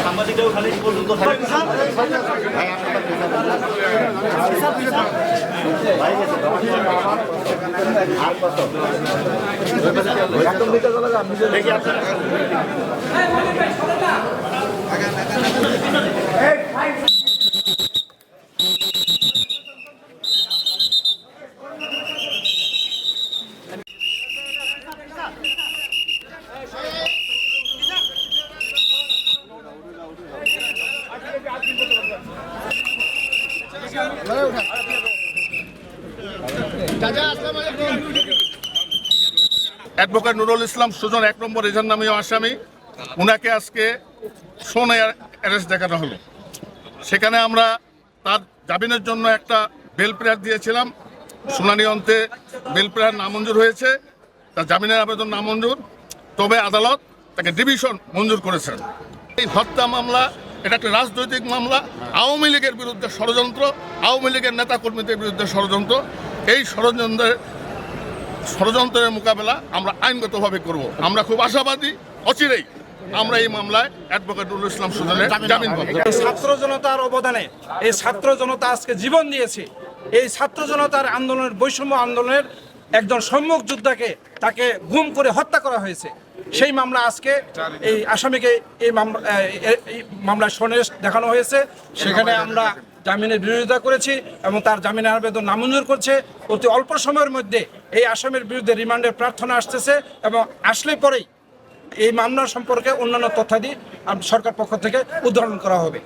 সাংবাদিকরাও খালি পর্যন্ত অ্যাডভোকেট নুরুল ইসলাম সুজন ১ নম্বর এজাহার নামীয় আসামি, উনাকে আজকে সোনে অ্যারেস্ট দেখানো হলো। সেখানে আমরা তার জামিনের জন্য একটা বেল প্রেয়ার দিয়েছিলাম, শুনানি অন্তে বেল প্রেয়ার নামঞ্জুর হয়েছে, তার জামিনের আবেদন নামঞ্জুর, তবে আদালত তাকে ডিভিশন মঞ্জুর করেছেন। এই হত্যা মামলা এটা একটা রাজনৈতিক মামলা, আওয়ামী লীগের বিরুদ্ধে ষড়যন্ত্র, আওয়ামী লীগের নেতাকর্মীদের বিরুদ্ধে ষড়যন্ত্র। এই ষড়যন্ত্রের মোকাবেলা আমরা আইনগতভাবে করব। আমরা খুব আশাবাদী অচিরেই আমরা এই মামলায় অ্যাডভোকেট নুরুল ইসলাম সুজনের জামিন পাবো। ছাত্র জনতার অবদানে এই ছাত্র জনতা আজকে জীবন দিয়েছে। এই ছাত্র জনতার আন্দোলনের, বৈষম্য আন্দোলনের একজন সম্মুখ যোদ্ধাকে তাকে গুম করে হত্যা করা হয়েছে। সেই মামলা আজকে এই আসামিকে এই মামলায় সনেস দেখানো হয়েছে। সেখানে আমরা জামিনের বিরোধিতা করেছি এবং তার জামিনের আবেদন নামঞ্জুর করছে। অতি অল্প সময়ের মধ্যে এই আসামির বিরুদ্ধে রিমান্ডের প্রার্থনা আসতেছে এবং আসলে পরেই এই মামলা সম্পর্কে অন্যান্য তথ্যাদি সরকার পক্ষ থেকে উদ্ধারণ করা হবে।